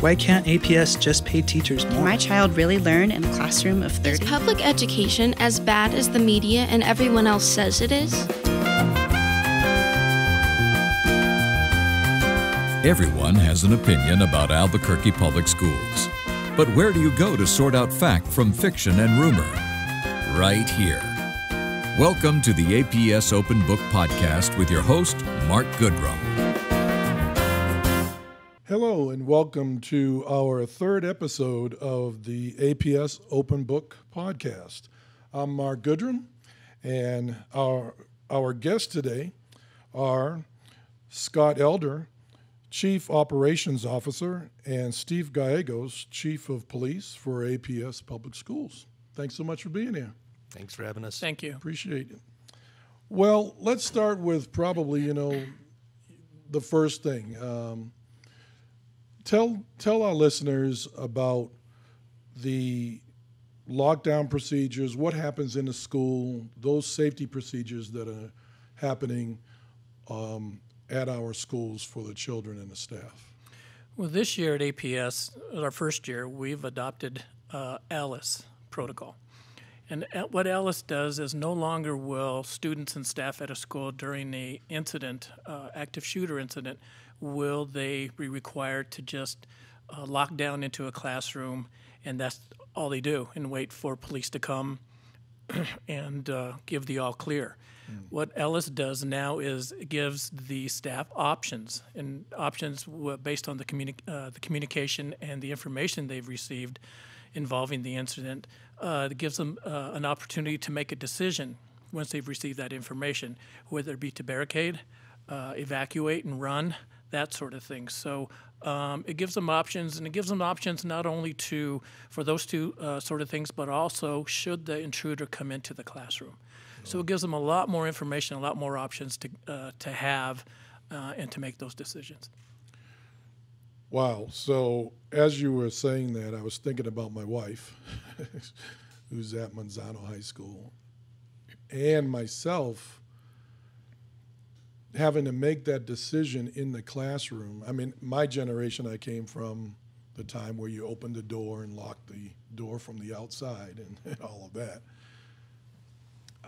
Why can't APS just pay teachers more? Can my child really learn in a classroom of 30? Is public education as bad as the media and everyone else says it is? Everyone has an opinion about Albuquerque Public Schools. But where do you go to sort out fact from fiction and rumor? Right here. Welcome to the APS Open Book podcast with your host, Mark Goodrum. Hello and welcome to our third episode of the APS Open Book podcast. I'm Mark Goodrum, and our guests today are Scott Elder, Chief Operations Officer, and Steve Gallegos, Chief of Police for APS Public Schools. Thanks so much for being here. Thanks for having us. Thank you. Appreciate it. Well, let's start with probably, the first thing. Tell our listeners about the lockdown procedures, what happens in the school, those safety procedures that are happening at our schools for the children and the staff. Well, this year at APS, our first year, we've adopted ALICE protocol. And what ALICE does is no longer will students and staff at a school during a incident, active shooter incident, will they be required to just lock down into a classroom, and that's all they do, and wait for police to come and give the all clear. What ALICE does now is it gives the staff options, and options based on the communication and the information they've received involving the incident. It gives them an opportunity to make a decision once they've received that information, whether it be to barricade, evacuate and run, that sort of thing. So it gives them options, and it gives them options not only for those two sort of things, but also should the intruder come into the classroom. So it gives them a lot more information, a lot more options to have and to make those decisions. Wow. So as you were saying that, I was thinking about my wife, who's at Manzano High School, and myself having to make that decision in the classroom. I mean, my generation, I came from the time where you opened the door and locked the door from the outside and all of that.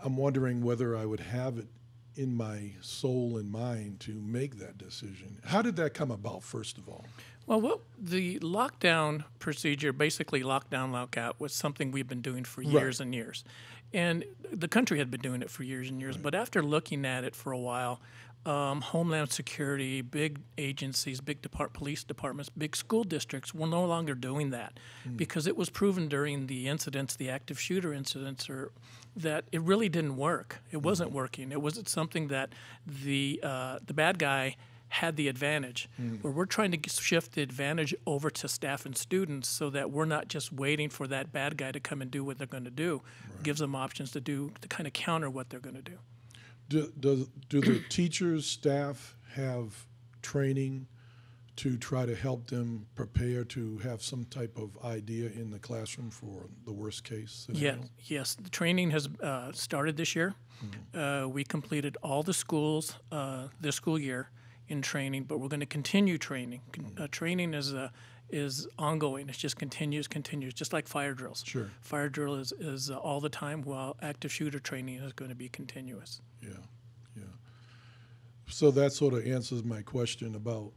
I'm wondering whether I would have it in my soul and mind to make that decision. How did that come about, first of all? Well, the lockdown procedure, basically lockdown, lockout, was something we've been doing for years and years. And the country had been doing it for years and years. But after looking at it for a while, Homeland Security, big agencies, big police departments, big school districts were no longer doing that because it was proven during the incidents, the active shooter incidents, that it really didn't work. It wasn't working. It wasn't something that the bad guy had the advantage. Where we're trying to shift the advantage over to staff and students so that we're not just waiting for that bad guy to come and do what they're going to do. It gives them options to kind of counter what they're going to do. Do the teachers, staff have training to try to help them prepare to have some type of idea in the classroom for the worst case scenario? Yes. The training has started this year. We completed all the schools this school year in training, but we're going to continue training. Training is ongoing. It just continues, just like fire drills. Sure. Fire drill is all the time, while active shooter training is going to be continuous. Yeah. So that sort of answers my question about,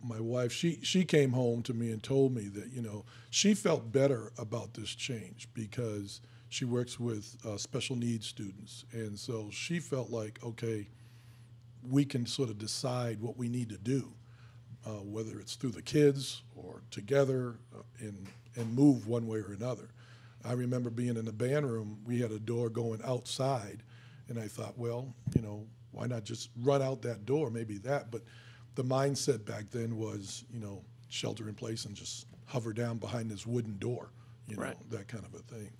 my wife. She came home to me and told me that, she felt better about this change because she works with special needs students. And so she felt like, okay, we can sort of decide what we need to do, whether it's through the kids or together and move one way or another. I remember being in the band room, we had a door going outside, and I thought, well, why not just run out that door, maybe that. But the mindset back then was, shelter in place and just hover down behind this wooden door, that kind of a thing.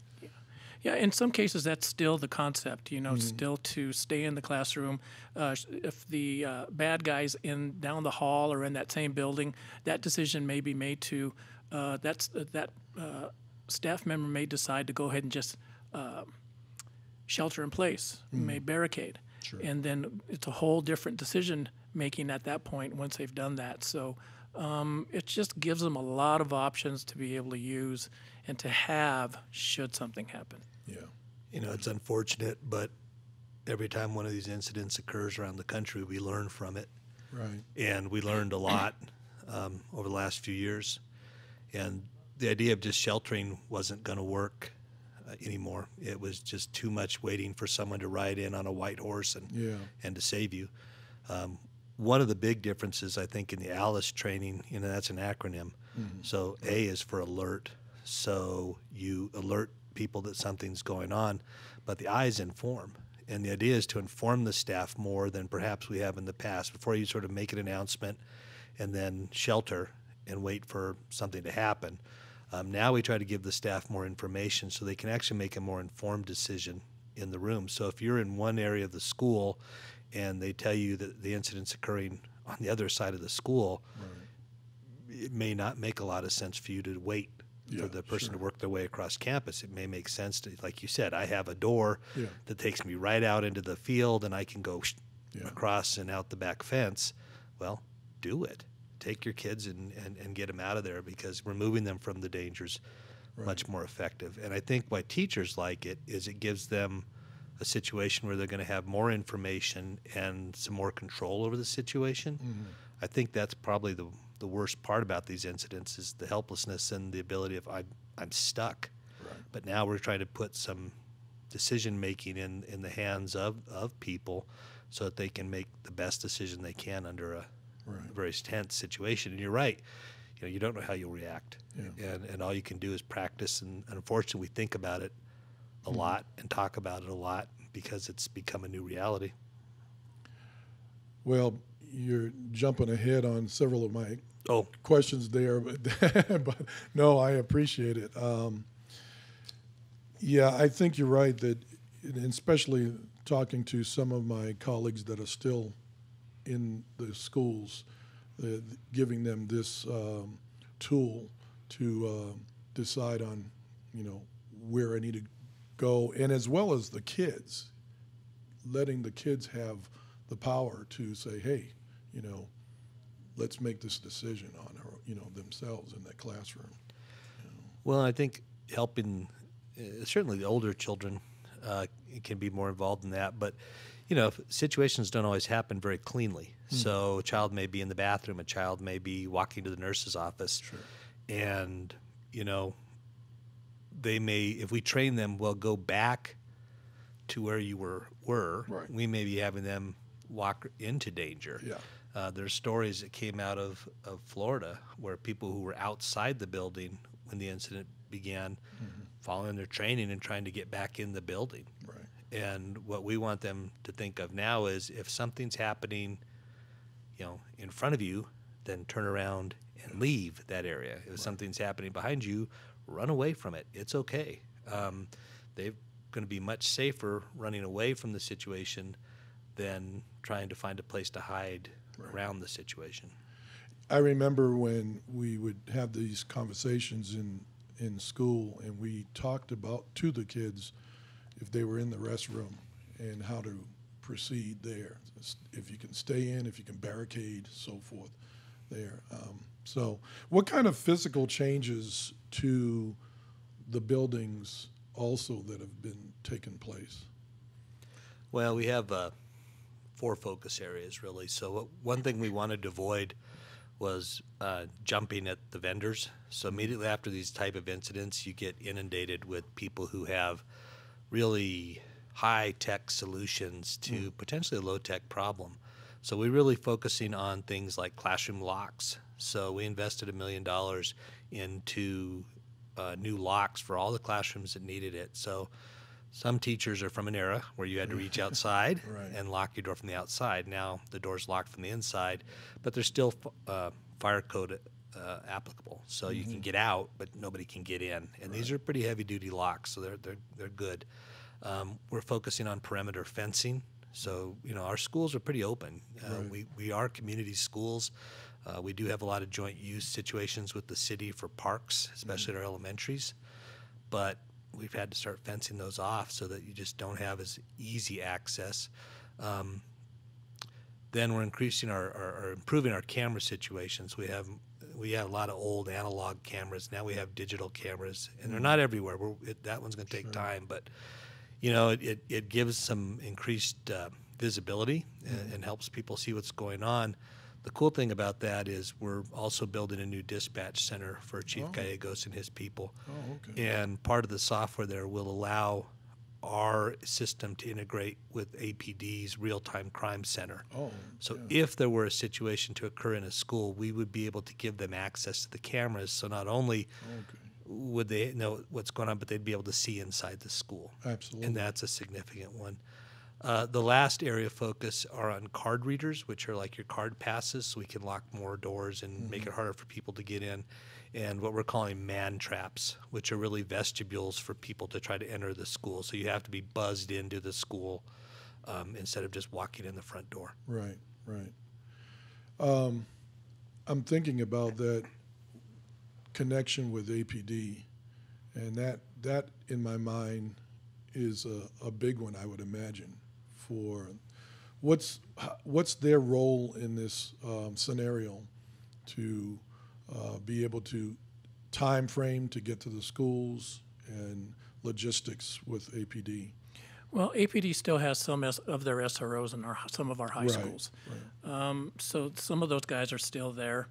Yeah, in some cases that's still the concept, still to stay in the classroom. If the bad guy's down the hall or in that same building, that decision may be made to, that staff member may decide to go ahead and just shelter in place, may barricade. Sure. And then it's a whole different decision making at that point once they've done that. So It just gives them a lot of options to be able to use and to have should something happen. Yeah. You know, it's unfortunate, but every time one of these incidents occurs around the country, we learn from it. Right. And we learned a lot over the last few years. And the idea of just sheltering wasn't going to work anymore. It was just too much waiting for someone to ride in on a white horse and to save you. One of the big differences, I think, in the ALICE training, you know, that's an acronym. So A is for alert. So you alert people that something's going on, but the I is inform. And the idea is to inform the staff more than perhaps we have in the past. Before you sort of make an announcement and then shelter and wait for something to happen. Now we try to give the staff more information so they can actually make a more informed decision in the room. So if you're in one area of the school and they tell you that the incident's occurring on the other side of the school, it may not make a lot of sense for you to wait for the person to work their way across campus. It may make sense to, like you said, I have a door that takes me right out into the field and I can go across and out the back fence. Well, do it. Take your kids and get them out of there, because removing them from the danger's much more effective. And I think why teachers like it is it gives them a situation where they're going to have more information and some more control over the situation. I think that's probably the worst part about these incidents is the helplessness and the ability of I'm stuck. But now we're trying to put some decision making in the hands of people so that they can make the best decision they can under a very tense situation. And you're right, you know, you don't know how you'll react, and all you can do is practice. And unfortunately, we think about it a lot and talk about it a lot because it's become a new reality. Well, you're jumping ahead on several of my questions there, but no, I appreciate it. Yeah, I think you're right that, and especially talking to some of my colleagues that are still in the schools, giving them this tool to decide on, you know, where I need to go, and as well as the kids, letting the kids have the power to say, hey, you know, let's make this decision on, you know, themselves in that classroom. You know. Well, I think helping certainly the older children can be more involved in that, but you know, situations don't always happen very cleanly. So a child may be in the bathroom, a child may be walking to the nurse's office, and you know, they may, if we train them, well, go back to where you were. We may be having them walk into danger. There's stories that came out of Florida where people who were outside the building when the incident began, following their training and trying to get back in the building. And what we want them to think of now is if something's happening, you know, in front of you, then turn around and leave that area. If something's happening behind you, run away from it. It's okay. They're going to be much safer running away from the situation than trying to find a place to hide around the situation. I remember when we would have these conversations in school, and we talked about to the kids if they were in the restroom and how to proceed there. If you can stay in, if you can barricade, so forth there. So what kind of physical changes to the buildings also that have been taking place? Well, we have 4 focus areas, really. So one thing we wanted to avoid was jumping at the vendors. So immediately after these type of incidents, you get inundated with people who have really high-tech solutions to potentially a low-tech problem. So we're really focusing on things like classroom locks. So we invested $1 million into new locks for all the classrooms that needed it. So some teachers are from an era where you had to reach outside and lock your door from the outside. Now the door's locked from the inside, but there's still fire code applicable. So you can get out, but nobody can get in. And these are pretty heavy-duty locks, so they're good. We're focusing on perimeter fencing. So, you know, our schools are pretty open. We are community schools. We do have a lot of joint use situations with the city for parks, especially at our elementaries. But we've had to start fencing those off so that you just don't have as easy access. Then we're increasing or improving our camera situations. We have we had a lot of old analog cameras. Now we have digital cameras, and they're not everywhere. That one's going to take time, but it gives some increased visibility and helps people see what's going on. The cool thing about that is we're also building a new dispatch center for Chief Gallegos and his people. Oh, okay. And part of the software there will allow our system to integrate with APD's real-time crime center. So if there were a situation to occur in a school, we would be able to give them access to the cameras. So not only would they know what's going on, but they'd be able to see inside the school. Absolutely. And that's a significant one. The last area of focus are on card readers, which are like your card passes, so we can lock more doors and make it harder for people to get in. And what we're calling man traps, which are really vestibules for people to try to enter the school. So you have to be buzzed into the school instead of just walking in the front door. Right. I'm thinking about that connection with APD, and that in my mind is a big one, I would imagine. For what's their role in this scenario to be able to time frame to get to the schools and logistics with APD? Well, APD still has some of their SROs in some of our high schools. So some of those guys are still there.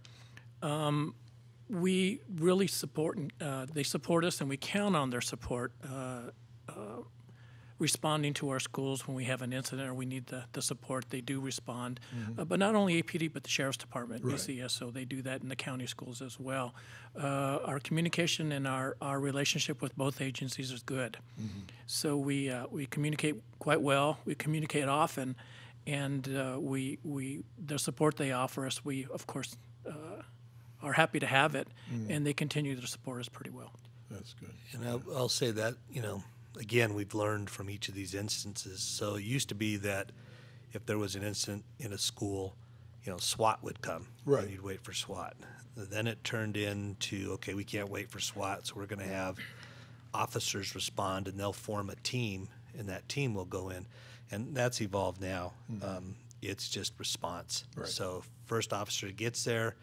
We really support, they support us, and we count on their support responding to our schools when we have an incident or we need the support. They do respond. But not only APD, but the Sheriff's Department, BCSO, they do that in the county schools as well. Our communication and our relationship with both agencies is good. So we communicate quite well. We communicate often, and the support they offer us, we, of course, are happy to have it, and they continue to support us pretty well. That's good. And I'll say that, again, we've learned from each of these instances. So it used to be that if there was an incident in a school, SWAT would come. Right. And you'd wait for SWAT. Then it turned into, okay, we can't wait for SWAT, so we're going to have officers respond, and they'll form a team, and that team will go in. And that's evolved now. It's just response. Right. So first officer gets there,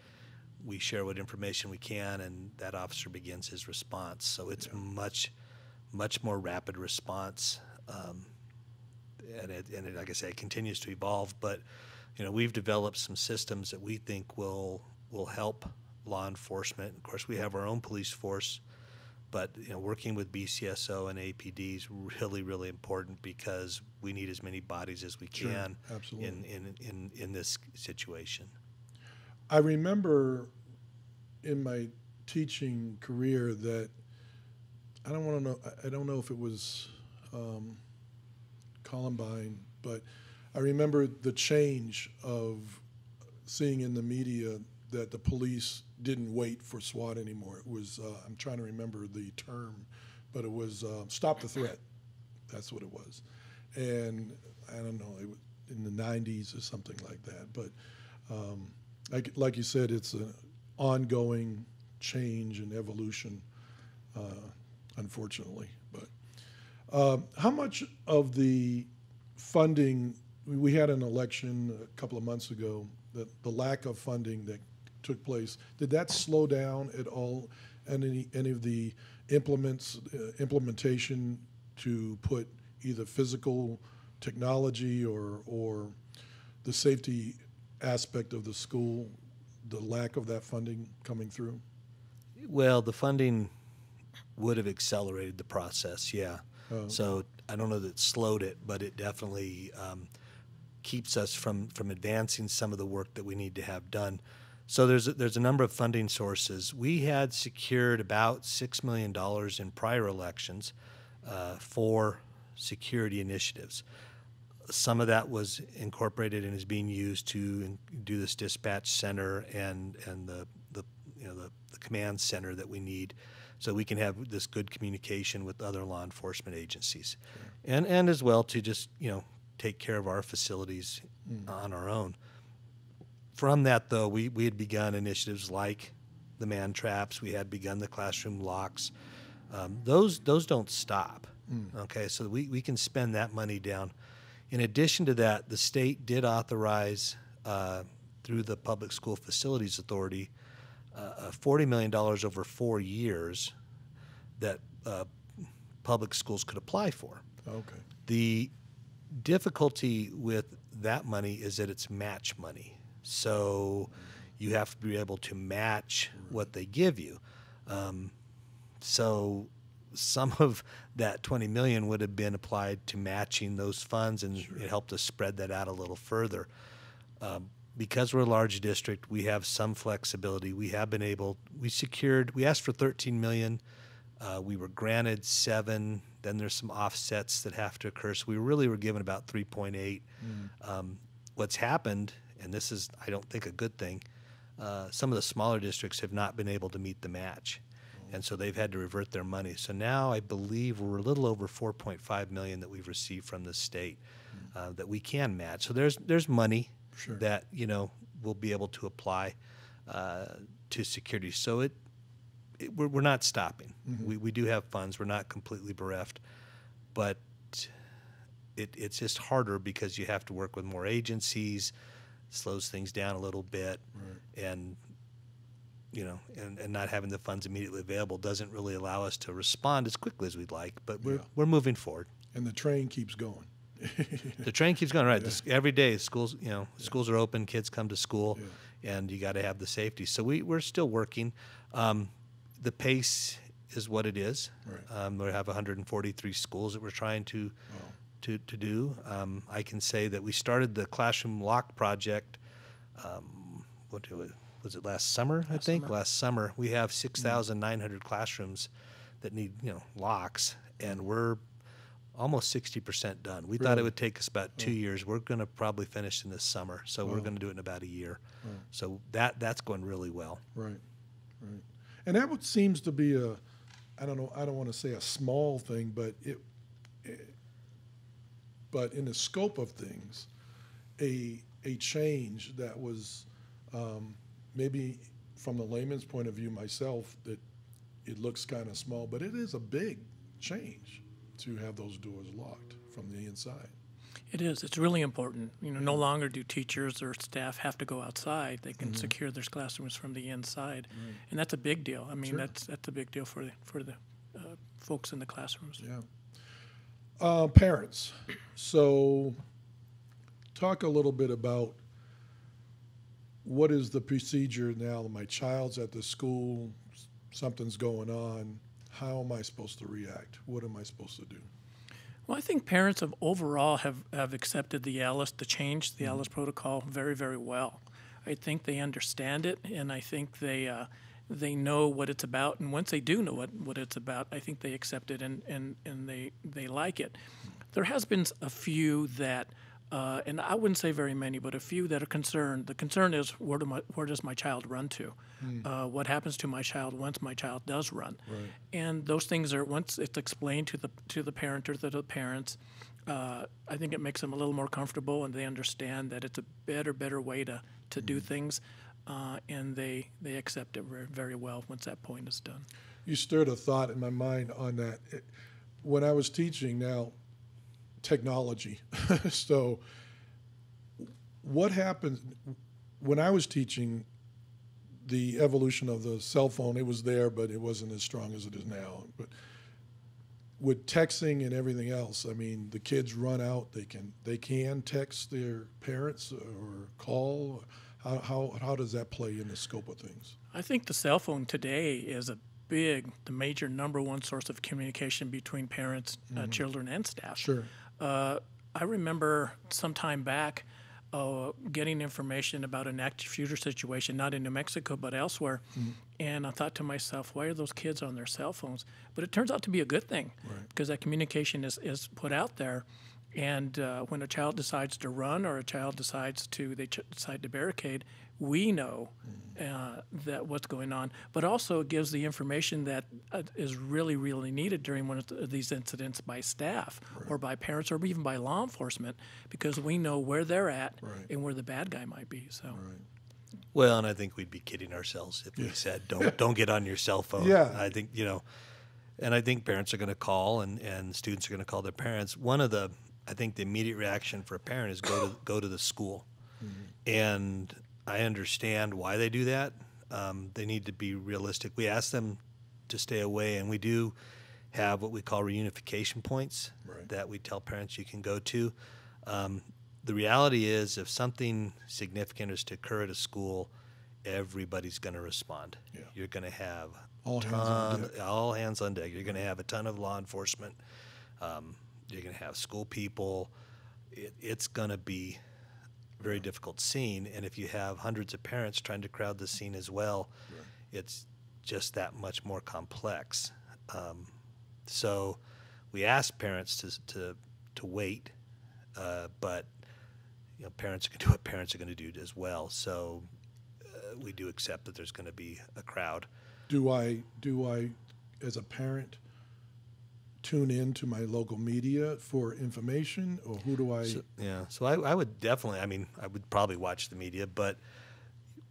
we share what information we can, and that officer begins his response. So it's much more rapid response, and it, like I say, it continues to evolve. But we've developed some systems that we think will help law enforcement. Of course, we have our own police force, but working with BCSO and APD is really, really important because we need as many bodies as we can in this situation. I remember in my teaching career that I don't know if it was Columbine, but I remember the change of seeing in the media that the police didn't wait for SWAT anymore. It was, I'm trying to remember the term, but it was stop the threat. That's what it was. And I don't know, it was in the 90s or something like that. But like you said, it's an ongoing change and evolution, unfortunately. But how much of the funding, we had an election a couple of months ago, the lack of funding that took place, did that slow down at all? And any of the implementation to put either physical technology or the safety aspect of the school, the lack of that funding coming through? Well, the funding would have accelerated the process, yeah. So I don't know that it slowed it, but it definitely keeps us from advancing some of the work that we need to have done. So there's a number of funding sources. We had secured about $6 million in prior elections for security initiatives. Some of that was incorporated and is being used to do this dispatch center and the command center that we need, so we can have this good communication with other law enforcement agencies, and as well to just take care of our facilities on our own. From that, though, we had begun initiatives like the man traps. We had begun the classroom locks. Those don't stop. Okay, so we can spend that money down. In addition to that, the state did authorize through the Public School Facilities Authority $40 million over 4 years that public schools could apply for. Okay. The difficulty with that money is that it's match money. So you have to be able to match what they give you. So some of that $20 million would have been applied to matching those funds, and it helped us spread that out a little further. Because we're a large district, we have some flexibility. We have been able, we asked for $13 million. We were granted 7. Then there's some offsets that have to occur. So we really were given about 3.8. What's happened, and this is, I don't think, a good thing, some of the smaller districts have not been able to meet the match. And so they've had to revert their money. So now I believe we're a little over $4.5 million that we've received from the state that we can match. So there's money that, you know, we'll be able to apply to security. So we're not stopping. We do have funds. We're not completely bereft, but it's just harder because you have to work with more agencies, slows things down a little bit, and you know, and not having the funds immediately available doesn't really allow us to respond as quickly as we'd like. But we're moving forward. And the train keeps going. The train keeps going, right? Every day, schools, you know, schools are open, kids come to school, and you got to have the safety. So we're still working. The pace is what it is. We have 143 schools that we're trying to do. I can say that we started the classroom lock project. Was it last summer? I think last summer. We have 6,900 classrooms that need, you know, locks, and we're almost 60% done. We thought it would take us about 2 years. We're going to probably finish in this summer, so we're going to do it in about a year. So that's going really well. Right. And that seems to be I don't want to say a small thing, but but in the scope of things, a change that was maybe from the layman's point of view myself, that it looks kind of small, but it is a big change to have those doors locked from the inside. It is. It's really important. You know, no longer do teachers or staff have to go outside. They can secure their classrooms from the inside, and that's a big deal. I mean, that's a big deal for the folks in the classrooms. Yeah. Parents. So, talk a little bit about what is the procedure now. My child's at the school, something's going on. How am I supposed to react? What am I supposed to do? Well, I think parents overall have accepted the change, the ALIS protocol, very, very well. I think they understand it, and I think they know what it's about. And once they do know what it's about, I think they accept it and they like it. There has been a few that, and I wouldn't say very many, but a few that are concerned. The concern is where does my child run to? What happens to my child once my child does run? And those things are, once it's explained to the parent or to the parents, I think it makes them a little more comfortable, and they understand that it's a better way to do things, and they accept it very, very well once that point is done. You stirred a thought in my mind on that. When I was teaching, now technology. So what happens when I was teaching, the evolution of the cell phone, it was there, but it wasn't as strong as it is now. But with texting and everything else, I mean, the kids run out, they can text their parents or call. How does that play in the scope of things? I think the cell phone today is the major number one source of communication between parents, children, and staff. Sure. I remember some time back getting information about an active shooter situation, not in New Mexico, but elsewhere. And I thought to myself, why are those kids on their cell phones? But it turns out to be a good thing, because that communication is put out there. And when a child decides to run or a child decides to barricade, we know that what's going on. But also it gives the information that is really, really needed during one of these incidents by staff or by parents or even by law enforcement, because we know where they're at and where the bad guy might be. So. Well, and I think we'd be kidding ourselves if we said, don't get on your cell phone. Yeah. I think, and I think parents are going to call and students are going to call their parents. I think the immediate reaction for a parent is go to the school. And I understand why they do that. They need to be realistic. We ask them to stay away, and we do have what we call reunification points that we tell parents you can go to. The reality is, if something significant is to occur at a school, everybody's going to respond. Yeah. You're going to have all hands on deck. You're going to have a ton of law enforcement. You're going to have school people. It's going to be a very difficult scene. And if you have hundreds of parents trying to crowd the scene as well, it's just that much more complex. So we ask parents to wait, but parents are going to do what parents are going to do as well. So we do accept that there's going to be a crowd. Do I, as a parent, tune in to my local media for information, or who do I? So I would definitely. I would probably watch the media, but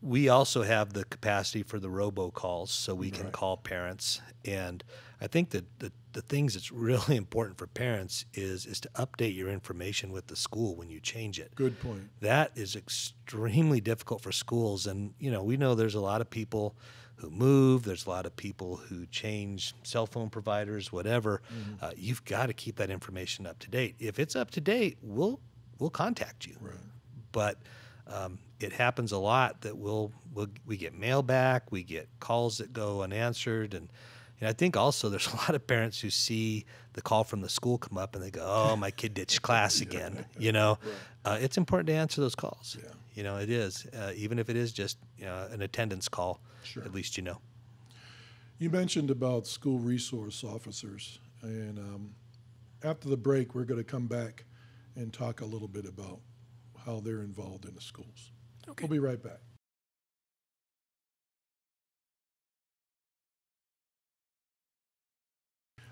we also have the capacity for the robocalls, so we can call parents. And I think that the things that's really important for parents is to update your information with the school when you change it. Good point. That is extremely difficult for schools. And, we know there's a lot of people who move. There's a lot of people who change cell phone providers, whatever. You've got to keep that information up to date. If it's up to date, we'll contact you. Right. But it happens a lot that we get mail back, we get calls that go unanswered, and I think also there's a lot of parents who see the call from the school come up and they go, "Oh, my kid ditched class again." It's important to answer those calls. Yeah. It is, even if it is just an attendance call. Sure. At least you know. You mentioned about school resource officers, and after the break, we're going to come back and talk a little bit about how they're involved in the schools. Okay. We'll be right back.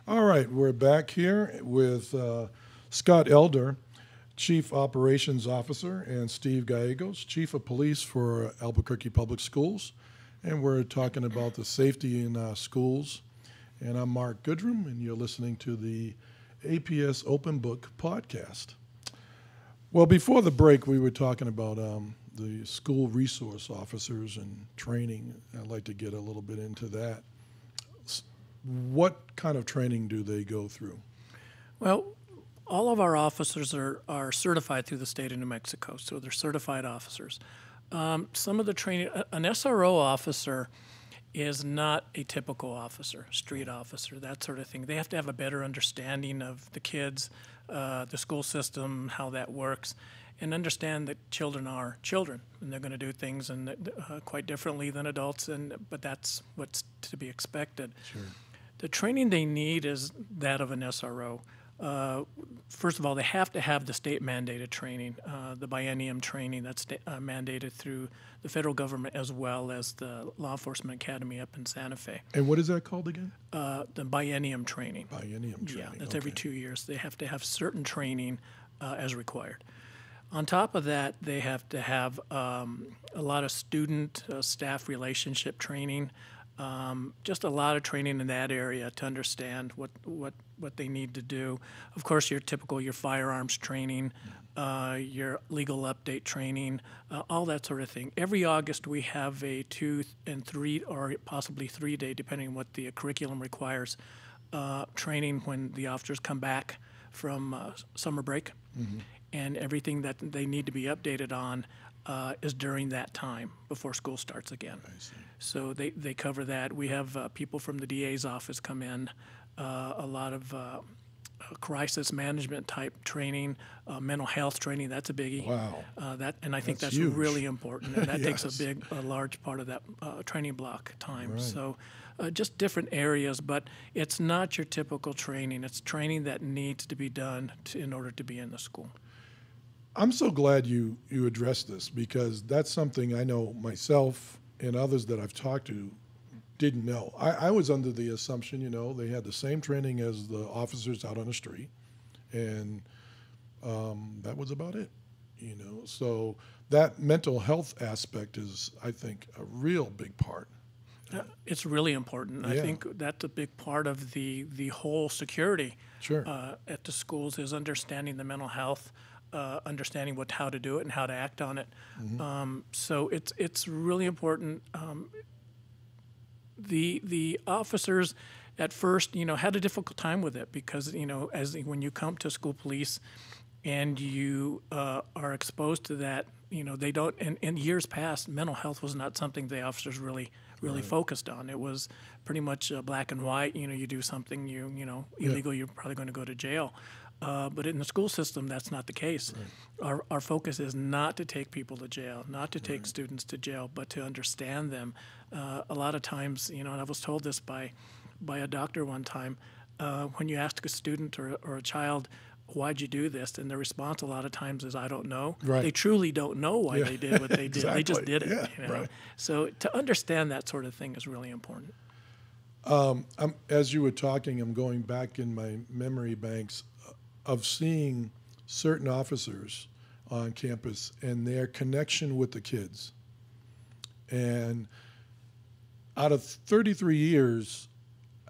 All right, we're back here with Scott Elder, Chief Operations Officer, and Steve Gallegos, Chief of Police for Albuquerque Public Schools. And we're talking about the safety in schools. And I'm Mark Goodrum, and you're listening to the APS Open Book podcast. Well, before the break, we were talking about the school resource officers and training. I'd like to get a little bit into that. What kind of training do they go through? Well, all of our officers are certified through the state of New Mexico, so they're certified officers. Some of the training, an SRO officer is not a typical officer, street officer, that sort of thing. They have to have a better understanding of the kids, the school system, how that works, and understand that children are children, and they're going to do things quite differently than adults, but that's what's to be expected. Sure. The training they need is that of an SRO. First of all, they have to have the state-mandated training, the biennium training that's mandated through the federal government as well as the Law Enforcement Academy up in Santa Fe. And what is that called again? The biennium training. Biennium training. Yeah, that's every 2 years. They have to have certain training as required. On top of that, they have to have a lot of student-staff relationship training, just a lot of training in that area to understand what they need to do. Of course, your firearms training, your legal update training, all that sort of thing. Every August we have a 2 and 3 or possibly 3 day, depending on what the curriculum requires, training when the officers come back from summer break. Mm-hmm. And everything that they need to be updated on is during that time before school starts again. So they cover that. We have people from the DA's office come in, a lot of crisis management type training, mental health training. That's a biggie. Wow. I think that's huge. Really important, and that Yes. takes a large part of that training block time. Right. So just different areas, but it's not your typical training. It's training that needs to be done in order to be in the school. I'm so glad you addressed this, because that's something I know myself and others that I've talked to didn't know. I was under the assumption, they had the same training as the officers out on the street, and that was about it, So that mental health aspect is, I think, a real big part. It's really important. Yeah. I think that's a big part of the whole security Sure. At the schools is understanding the mental health, understanding how to do it and how to act on it. Mm-hmm. So it's really important. the officers at first, had a difficult time with it because, when you come to school police and you are exposed to that, they don't. And in years past, mental health was not something the officers really focused on. It was pretty much black and white. You do something illegal, you're probably going to go to jail. But in the school system, that's not the case. Right. Our focus is not to take people to jail, not to take students to jail, but to understand them. A lot of times, and I was told this by a doctor one time, when you ask a student or a child, why'd you do this? And their response a lot of times is, I don't know. Right. They truly don't know why they did what they did. Exactly. They just did it. Yeah, right. So to understand that sort of thing is really important. As you were talking, I'm going back in my memory banks of seeing certain officers on campus and their connection with the kids. And out of 33 years,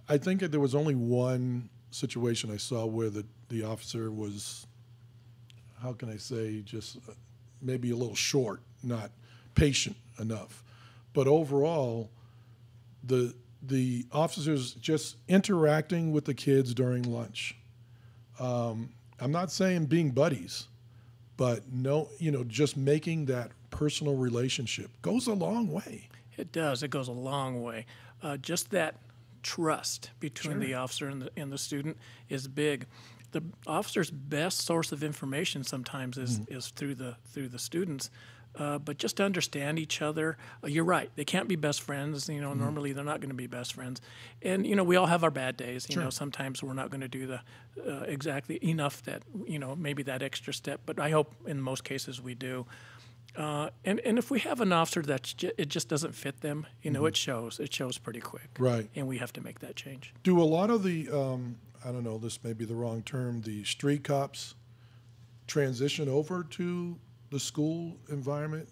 I think that there was only one situation I saw where the officer was, how can I say, just maybe a little short, not patient enough. But overall, the officers just interacting with the kids during lunch. I'm not saying being buddies, but just making that personal relationship goes a long way. It does. It goes a long way. Just that trust between the officer and the student is big. The officer's best source of information sometimes is through the students. But just to understand each other, you're right. They can't be best friends. Normally they're not going to be best friends. And, we all have our bad days. Sometimes we're not going to do the exactly enough that, maybe that extra step. But I hope in most cases we do. And if we have an officer that it just doesn't fit them, it shows. It shows pretty quick. Right. And we have to make that change. Do a lot of the, I don't know, this may be the wrong term, the street cops transition over to the school environment?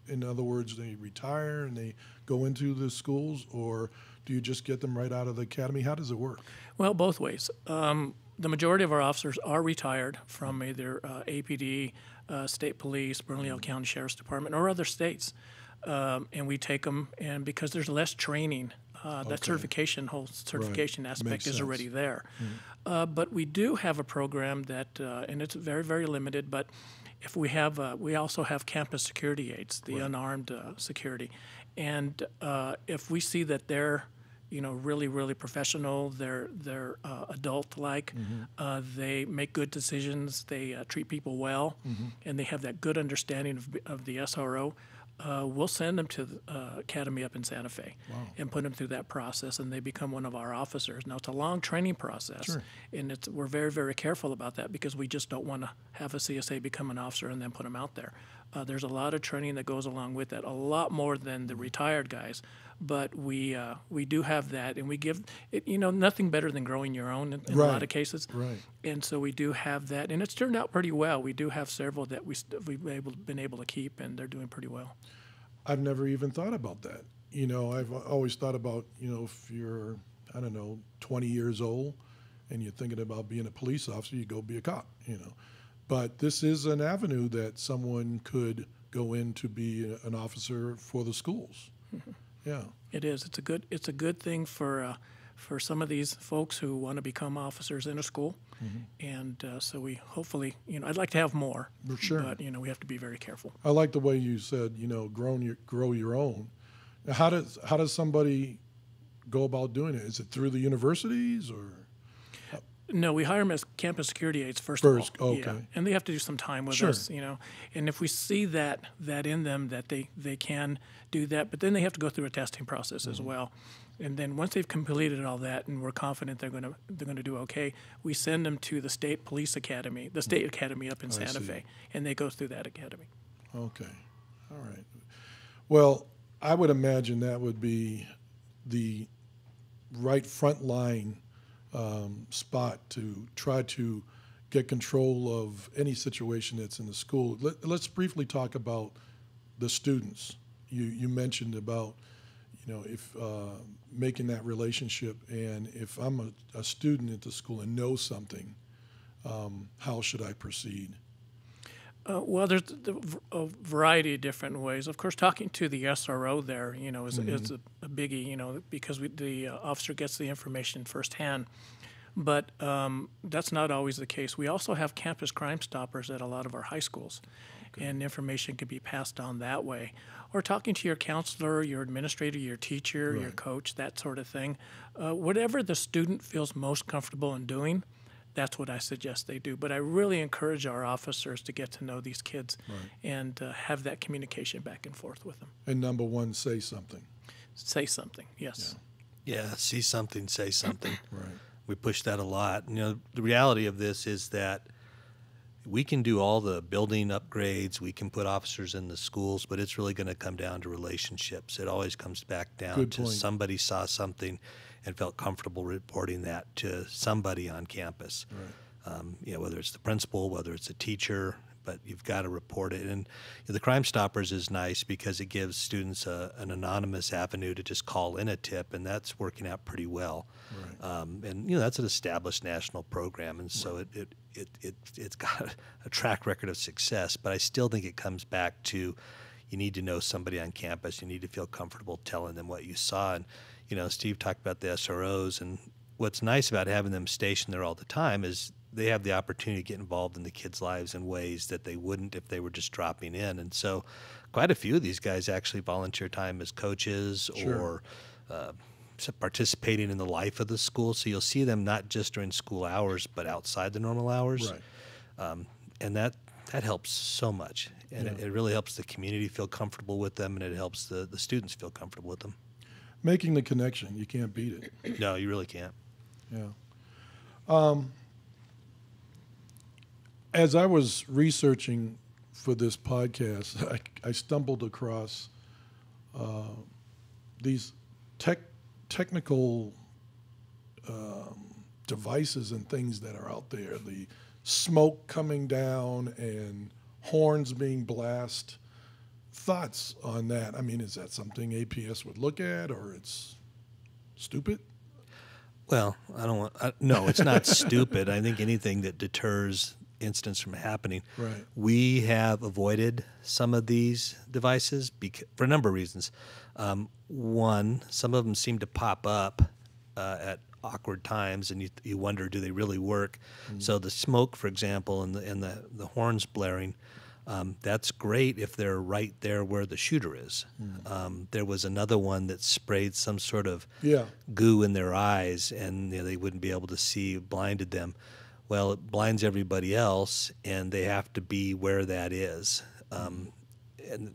In other words, they retire and they go into the schools, or do you just get them right out of the academy? How does it work? Well, both ways. The majority of our officers are retired from either APD, state police, Bernalillo County Sheriff's Department, or other states. And we take them, and because there's less training, that whole certification aspect is already there. But we do have a program that, and it's very, very limited, but if we have, we also have campus security aides, the unarmed security. And if we see that they're, really, really professional, they're adult-like, they make good decisions, they treat people well, and they have that good understanding of the SRO, we'll send them to the academy up in Santa Fe and put them through that process, and they become one of our officers. Now, it's a long training process, and we're very, very careful about that because we just don't want to have a CSA become an officer and then put them out there. There's a lot of training that goes along with that, a lot more than the retired guys, but we do have that, and we give it, nothing better than growing your own in a lot of cases. Right. And so we do have that, and it's turned out pretty well. We do have several that we've been able to keep, and they're doing pretty well. I've never even thought about that. I've always thought about, if you're, 20 years old and you're thinking about being a police officer, you go be a cop, But this is an avenue that someone could go in to be an officer for the schools. Yeah. It is. It's a good thing for some of these folks who want to become officers in a school. And so we hopefully, I'd like to have more. For sure. But, we have to be very careful. I like the way you said, grow your own. Now, how does somebody go about doing it? Is it through the universities or? No, we hire them as campus security aides first of all. Okay. Yeah. And they have to do some time with us, And if we see that in them, that they can do that, but then they have to go through a testing process as well. And then once they've completed all that, and we're confident they're going to do okay, we send them to the state police academy, the state academy up in Santa Fe, and they go through that academy. Okay, all right. Well, I would imagine that would be the right front line spot to try to get control of any situation that's in the school. Let's briefly talk about the students. You mentioned about, if making that relationship, and if I'm a student at the school and know something, how should I proceed? Well, there's a variety of different ways. Of course, talking to the SRO there, is a biggie, because the officer gets the information firsthand. But that's not always the case. We also have campus crime stoppers at a lot of our high schools, and information can be passed on that way. Or talking to your counselor, your administrator, your teacher, your coach, that sort of thing. Whatever the student feels most comfortable in doing, that's what I suggest they do. But I really encourage our officers to get to know these kids and have that communication back and forth with them. And number one, say something. Say something, yes. Yeah, see something, say something. Right. We push that a lot. The reality of this is that we can do all the building upgrades, we can put officers in the schools, but it's really going to come down to relationships. It always comes back down to somebody saw something and felt comfortable reporting that to somebody on campus. Right. Whether it's the principal, whether it's a teacher, but you've got to report it. And the Crime Stoppers is nice because it gives students an anonymous avenue to just call in a tip, and that's working out pretty well. Right. And that's an established national program, and so it's got a track record of success. But I still think it comes back to you need to know somebody on campus. You need to feel comfortable telling them what you saw. And Steve talked about the SROs, and what's nice about having them stationed there all the time is they have the opportunity to get involved in the kids' lives in ways that they wouldn't if they were just dropping in. And so quite a few of these guys actually volunteer time as coaches or participating in the life of the school. So you'll see them not just during school hours, but outside the normal hours. Right. And that helps so much. And it really helps the community feel comfortable with them, and it helps the students feel comfortable with them. Making the connection, you can't beat it. No, you really can't. Yeah. As I was researching for this podcast, I stumbled across these technical devices and things that are out there. The smoke coming down and horns being blasted. Thoughts on that? I mean, is that something APS would look at, or it's stupid? Well, no, it's not stupid. I think anything that deters incidents from happening. Right. We have avoided some of these devices for a number of reasons. One, some of them seem to pop up at awkward times, and you wonder, do they really work? Mm-hmm. So the smoke, for example, and the horns blaring, that's great if they're right there where the shooter is. Mm. There was another one that sprayed some sort of goo in their eyes, and they wouldn't be able to see, blinded them. Well, it blinds everybody else, and they have to be where that is. And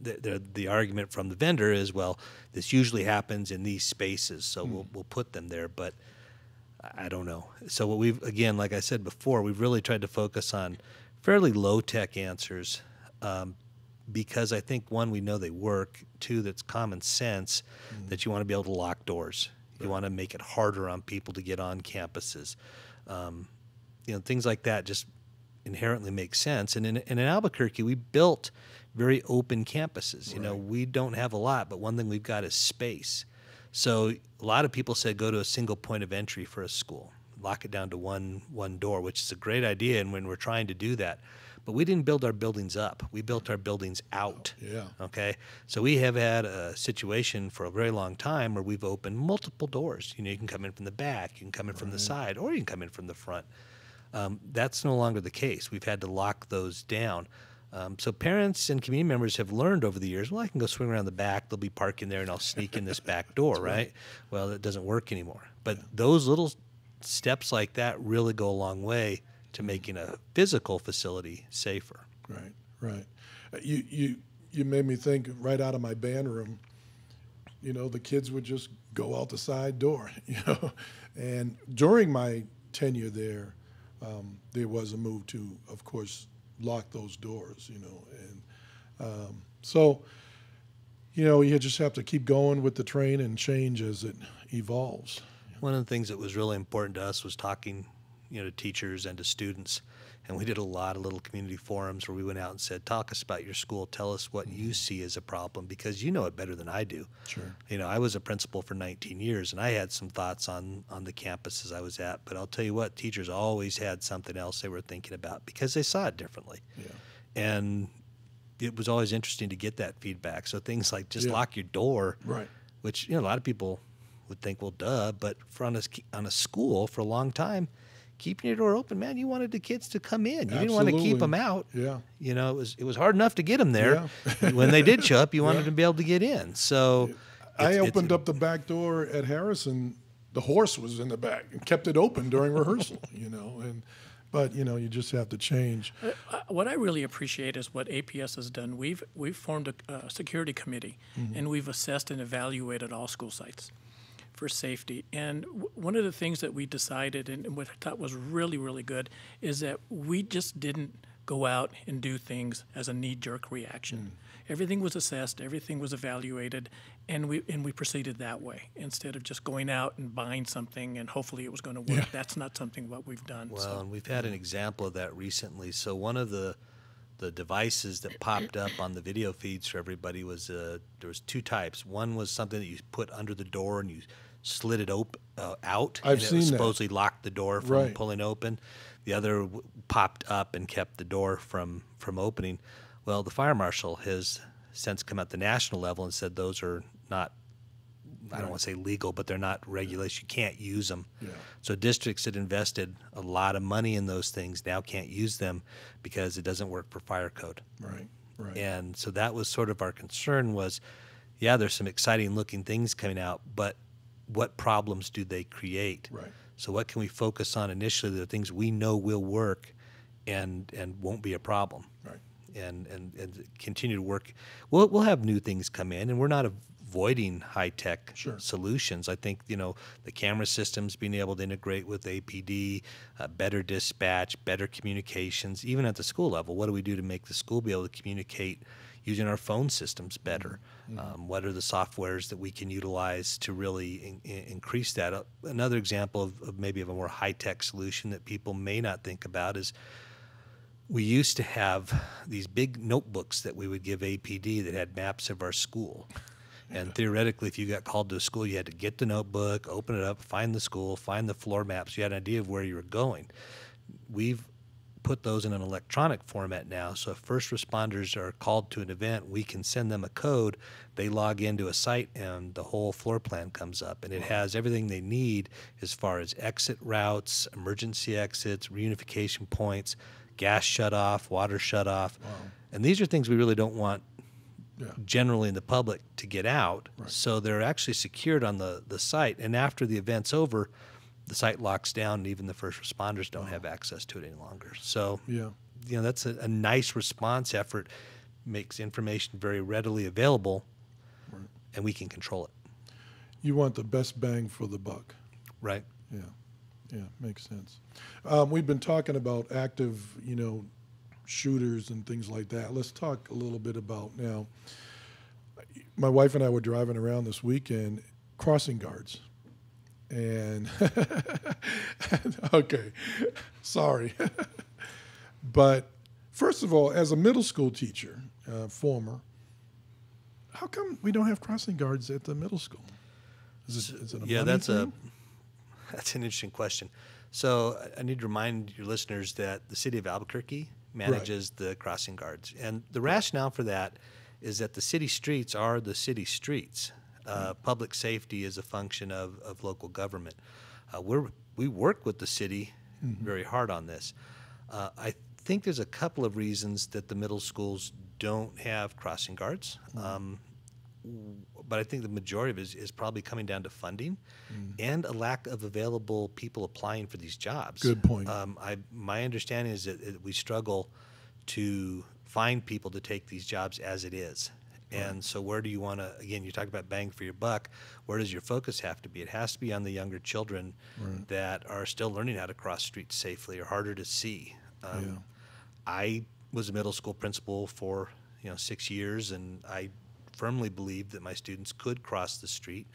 the argument from the vendor is, well, this usually happens in these spaces, so we'll put them there. But I don't know. So what we've, again, like I said before, we've really tried to focus on fairly low-tech answers. Because I think, one, we know they work. Two, that's common sense that you want to be able to lock doors. You want to make it harder on people to get on campuses. Things like that just inherently make sense. And in Albuquerque, we built very open campuses. We don't have a lot, but one thing we've got is space. So a lot of people said go to a single point of entry for a school, lock it down to one door, which is a great idea. And when we're trying to do that, but we didn't build our buildings up. We built our buildings out. Okay? So we have had a situation for a very long time where we've opened multiple doors. You can come in from the back, you can come in from the side, or you can come in from the front. That's no longer the case. We've had to lock those down. So parents and community members have learned over the years, well, I can go swing around the back, they'll be parking there, and I'll sneak in this back door, right? Well, it doesn't work anymore. But those little steps like that really go a long way to making a physical facility safer. Right. You made me think right out of my band room. The kids would just go out the side door. And during my tenure there was a move to, of course, lock those doors. And so you just have to keep going with the train and change as it evolves. One of the things that was really important to us was talking to teachers and to students. And we did a lot of little community forums where we went out and said, talk us about your school. Tell us what you see as a problem, because you know it better than I do. Sure. I was a principal for 19 years, and I had some thoughts on the campuses I was at. But I'll tell you what, teachers always had something else they were thinking about because they saw it differently. And it was always interesting to get that feedback. So things like just lock your door, Right. which, a lot of people would think, well, duh, but on a school for a long time, keeping your door open, man, you wanted the kids to come in. You didn't want to keep them out. Yeah. It was hard enough to get them there. Yeah. When they did show up, you wanted to be able to get in. So I opened up the back door at Harrison. The horse was in the back and kept it open during rehearsal, But you just have to change. What I really appreciate is what APS has done. We've formed a security committee, and we've assessed and evaluated all school sites for safety. And one of the things that we decided, and what I thought was really, really good, is that we just didn't go out and do things as a knee-jerk reaction. Everything was assessed, everything was evaluated, and we proceeded that way instead of just going out and buying something and hopefully it was going to work. Yeah. That's not something what we've done. Well, and we've had an example of that recently. So one of the devices that popped up on the video feeds for everybody was there was two types. One was something that you put under the door and you slid it out. I've seen that. Supposedly locked the door from pulling open. The other popped up and kept the door from opening. Well, the fire marshal has since come at the national level and said those are not, I don't want to say legal, but they're not regulations. You can't use them. Yeah. So districts that invested a lot of money in those things now can't use them because it doesn't work for fire code. Right. And so that was sort of our concern was, there's some exciting looking things coming out, but what problems do they create? Right. So what can we focus on initially, the things we know will work and won't be a problem? Right. And continue to work. We'll have new things come in, and we're not avoiding high-tech solutions. I think, the camera systems being able to integrate with APD, better dispatch, better communications, even at the school level. What do we do to make the school be able to communicate using our phone systems better? What are the softwares that we can utilize to really increase that? Another example of maybe of a more high-tech solution that people may not think about is we used to have these big notebooks that we would give APD that had maps of our school. And theoretically, if you got called to a school, you had to get the notebook, open it up, find the school, find the floor maps. You had an idea of where you were going. We've put those in an electronic format now, so if first responders are called to an event, we can send them a code. They log into a site, and the whole floor plan comes up, and it has everything they need as far as exit routes, emergency exits, reunification points, gas shut off, water shut off. Wow. And these are things we really don't want generally in the public to get out. Right. So they're actually secured on the site. And after the event's over, the site locks down and even the first responders don't have access to it any longer. So, that's a nice response effort, makes information very readily available, and we can control it. You want the best bang for the buck. Right. Yeah, makes sense. We've been talking about active, shooters and things like that. Let's talk a little bit about now. My wife and I were driving around this weekend, crossing guards. And, okay, sorry. But first of all, as a middle school teacher, former, how come we don't have crossing guards at the middle school? Is it a money thing? That's an interesting question. So I need to remind your listeners that the city of Albuquerque manages the crossing guards. And the rationale for that is that the city streets are the city streets. Public safety is a function of local government. We work with the city very hard on this. I think there's a couple of reasons that the middle schools don't have crossing guards. But I think the majority of it is probably coming down to funding and a lack of available people applying for these jobs. Good point. My understanding is that we struggle to find people to take these jobs as it is. And so where do you want to, again, you talk about bang for your buck, where does your focus have to be? It has to be on the younger children that are still learning how to cross streets safely or harder to see. I was a middle school principal for 6 years, and I firmly believed that my students could cross the street.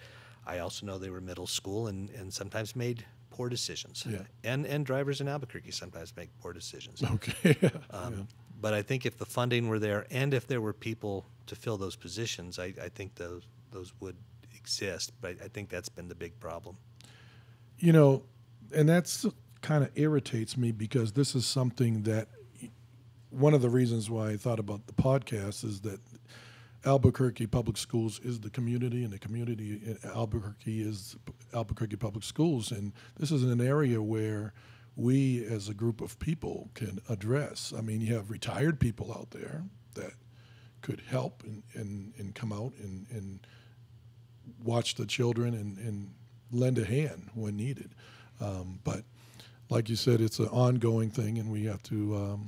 I also know they were middle school and sometimes made poor decisions. And drivers in Albuquerque sometimes make poor decisions. Okay. But I think if the funding were there and if there were people to fill those positions, I think those would exist. But I think that's been the big problem. And that's kind of irritates me because this is something that one of the reasons why I thought about the podcast is that Albuquerque Public Schools is the community, and the community in Albuquerque is Albuquerque Public Schools. And this is an area where we as a group of people can address. I mean, you have retired people out there that could help and come out and watch the children and lend a hand when needed. But like you said, it's an ongoing thing, and we have to,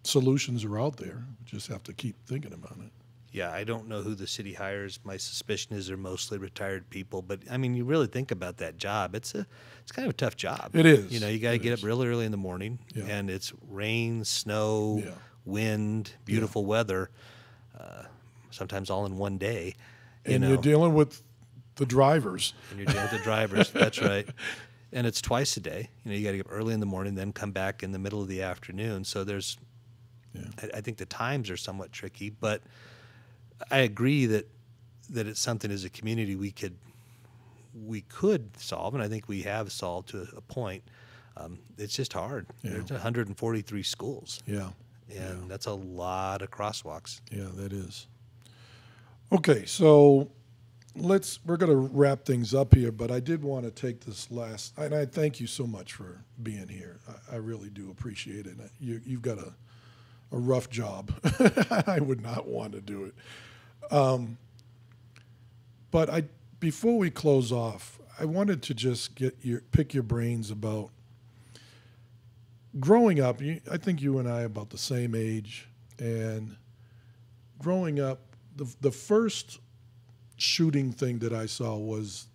solutions are out there. We just have to keep thinking about it. Yeah, I don't know who the city hires. My suspicion is they're mostly retired people. But I mean, you really think about that job. It's kind of a tough job. It is. You know, you got to get up really early in the morning, and it's rain, snow, wind, beautiful weather, sometimes all in one day. And you're dealing with the drivers. That's right. And it's twice a day. You know, you got to get up early in the morning, then come back in the middle of the afternoon. So there's, I think the times are somewhat tricky, but I agree that it's something as a community we could solve, and I think we have solved to a point. It's just hard. There's 143 schools. And that's a lot of crosswalks. Yeah, that is. Okay, so we're going to wrap things up here, but I did want to take this last, and I thank you so much for being here. I really do appreciate it. You've got a rough job. I would not want to do it. But before we close off, I wanted to just pick your brains about growing up. I think you and I are about the same age, and growing up, the first shooting thing that I saw was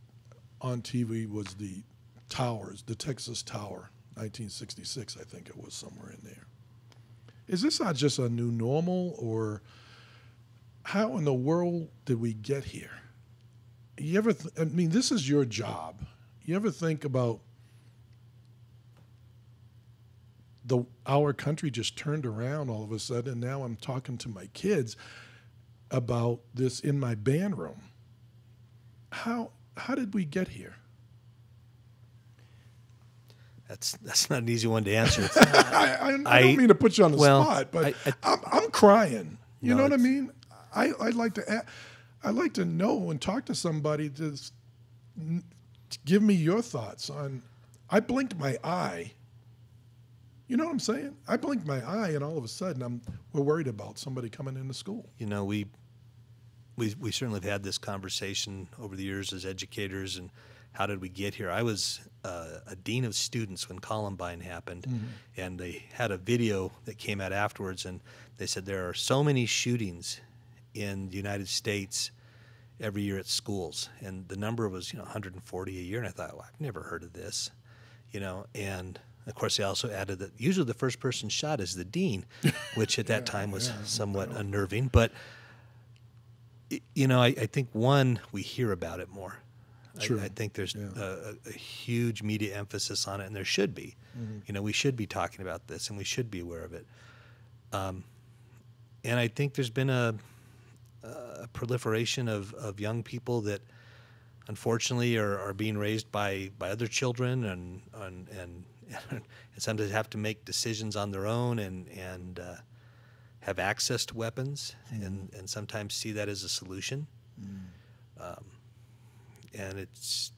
on TV was the towers, the Texas Tower, 1966, I think it was, somewhere in there. Is this not just a new normal, or how in the world did we get here? You ever? I mean, this is your job. You ever think about our country just turned around all of a sudden, and now I'm talking to my kids about this in my band room. How did we get here? That's not an easy one to answer. I don't mean to put you on the spot, but I'm crying. You know what I mean? I'd like to know and talk to somebody to give me your thoughts on. I blinked my eye. You know what I'm saying? I blinked my eye, and all of a sudden we're worried about somebody coming into school. You know, we certainly have had this conversation over the years as educators, and how did we get here? I was a dean of students when Columbine happened, and they had a video that came out afterwards, and they said there are so many shootings in the United States every year at schools, and the number was 140 a year, and I thought, well, I've never heard of this, and of course they also added that usually the first person shot is the dean, which at that time was somewhat unnerving, but I think we hear about it more. I think there's a huge media emphasis on it, and there should be. We should be talking about this, and we should be aware of it. And I think there's been a proliferation of young people that unfortunately are being raised by other children and sometimes have to make decisions on their own and have access to weapons and sometimes see that as a solution. And it's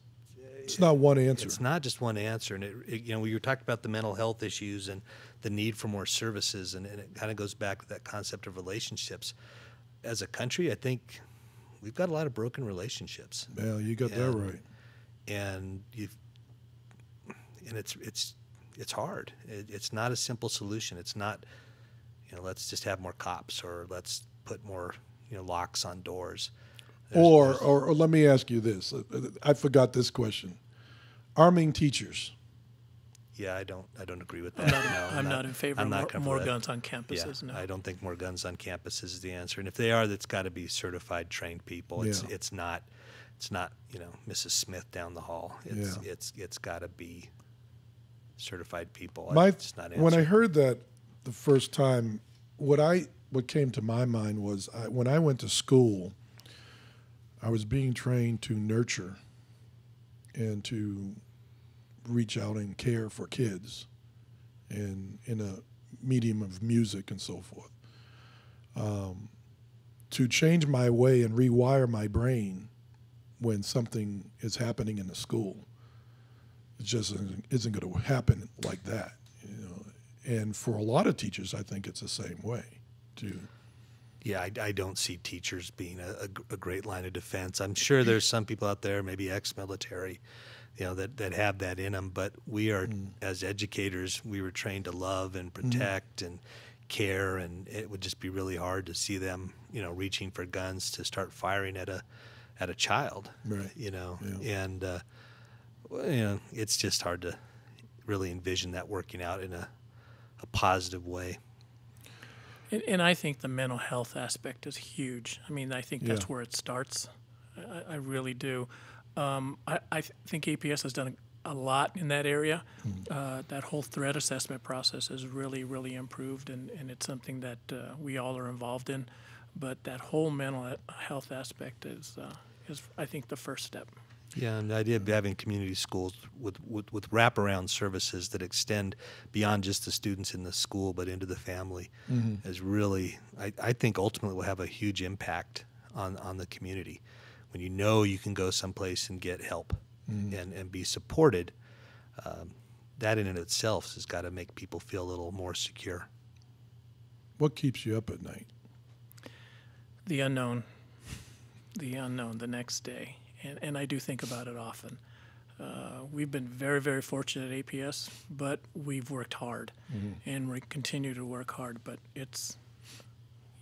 not one answer. It's not just one answer. And we were talking about the mental health issues and the need for more services, and it kind of goes back to that concept of relationships. As a country, I think we've got a lot of broken relationships. Yeah, you got that right. And it's hard. It's not a simple solution. It's not, let's just have more cops or let's put more, locks on doors. Or let me ask you this. I forgot this question. Arming teachers. Yeah, I don't agree with that. I'm not in favor of more guns on campuses. Yeah, no. I don't think more guns on campuses is the answer. And if they are, that's got to be certified, trained people. It's not Mrs. Smith down the hall. It's got to be certified people. When I heard that the first time, what came to my mind was when I went to school, I was being trained to nurture and to reach out and care for kids, and in a medium of music and so forth. To change my way and rewire my brain when something is happening in the school, it just isn't going to happen like that. And for a lot of teachers, I think it's the same way, too. Yeah, I don't see teachers being a great line of defense. I'm sure there's some people out there, maybe ex-military, that have that in them. But we are, as educators, we were trained to love and protect and care, and it would just be really hard to see them, reaching for guns to start firing at a child, right? And it's just hard to really envision that working out in a positive way. And I think the mental health aspect is huge. I mean, I think that's where it starts. I really do. I think APS has done a lot in that area. That whole threat assessment process has really, really improved, and it's something that we all are involved in. But that whole mental health aspect is I think, the first step. Yeah, and the idea of having community schools with wraparound services that extend beyond just the students in the school but into the family is really, I think, ultimately will have a huge impact on the community. When you can go someplace and get help and be supported, that in and of itself has got to make people feel a little more secure. What keeps you up at night? The unknown, the next day. And I do think about it often. We've been very, very fortunate at APS, but we've worked hard, and we continue to work hard. But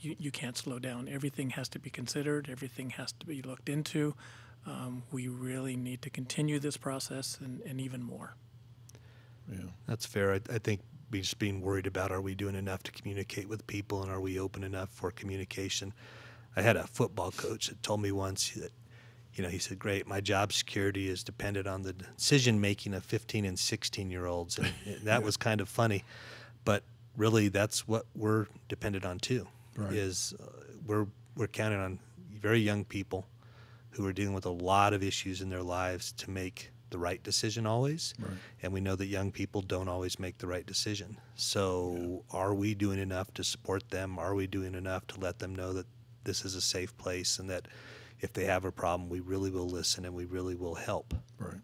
you can't slow down. Everything has to be considered. Everything has to be looked into. We really need to continue this process and even more. Yeah, that's fair. I think just being worried about, are we doing enough to communicate with people, and are we open enough for communication? I had a football coach that told me once that, he said, great, my job security is dependent on the decision-making of 15 and 16-year-olds. And that was kind of funny. But really, that's what we're dependent on, too, right. Is we're counting on very young people who are dealing with a lot of issues in their lives to make the right decision always. Right. And we know that young people don't always make the right decision. So are we doing enough to support them? Are we doing enough to let them know that this is a safe place and that if they have a problem, we really will listen and we really will help? Right.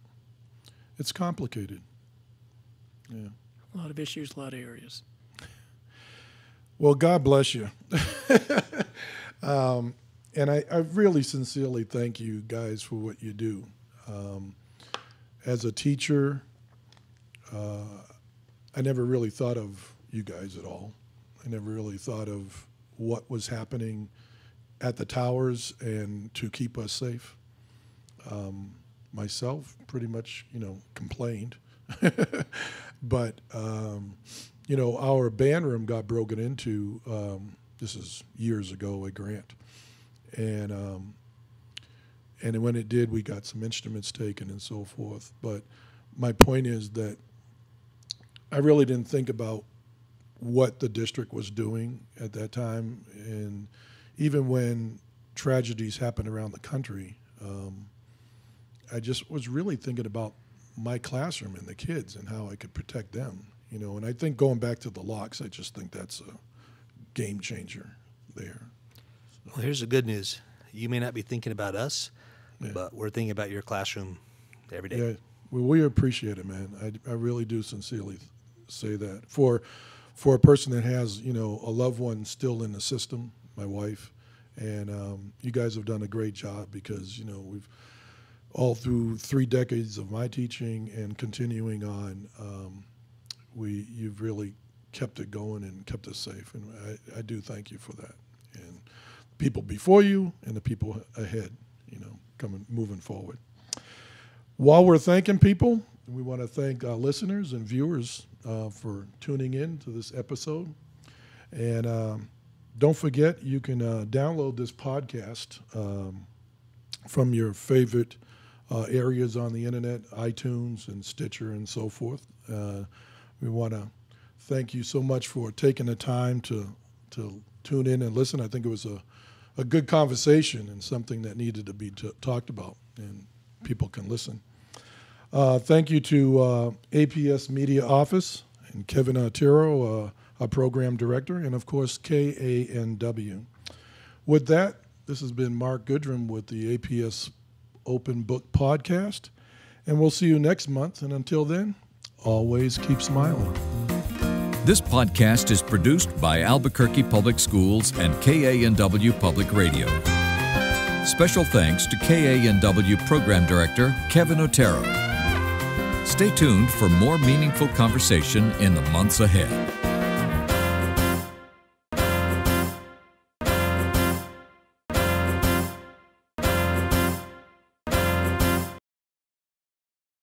It's complicated. Yeah. A lot of issues, a lot of areas. Well, God bless you. And I really sincerely thank you guys for what you do. As a teacher, I never really thought of you guys at all. I never really thought of what was happening at the towers and to keep us safe. Myself pretty much, complained. But, our band room got broken into, this is years ago at Grant. And when it did, we got some instruments taken and so forth. But my point is that I really didn't think about what the district was doing at that time. And even when tragedies happened around the country, I just was really thinking about my classroom and the kids and how I could protect them, And I think going back to the locks, I just think that's a game changer there. So. Well, here's the good news. You may not be thinking about us, but we're thinking about your classroom every day. Yeah, well, we appreciate it, man. I really do sincerely say that. For a person that has, a loved one still in the system, my wife, and you guys have done a great job because, we've all through 3 decades of my teaching and continuing on, you've really kept it going and kept us safe, and I do thank you for that. And people before you and the people ahead, moving forward. While we're thanking people, we want to thank our listeners and viewers for tuning in to this episode. And don't forget, you can download this podcast from your favorite areas on the internet, iTunes and Stitcher and so forth. We want to thank you so much for taking the time to tune in and listen. I think it was a good conversation and something that needed to be talked about, and people can listen. Thank you to APS Media Office and Kevin Arturo our program director, and of course, KANW. With that, this has been Mark Goodrum with the APS Open Book podcast, and we'll see you next month. And until then, always keep smiling. This podcast is produced by Albuquerque Public Schools and KANW Public Radio. Special thanks to KANW Program Director Kevin Otero. Stay tuned for more meaningful conversation in the months ahead.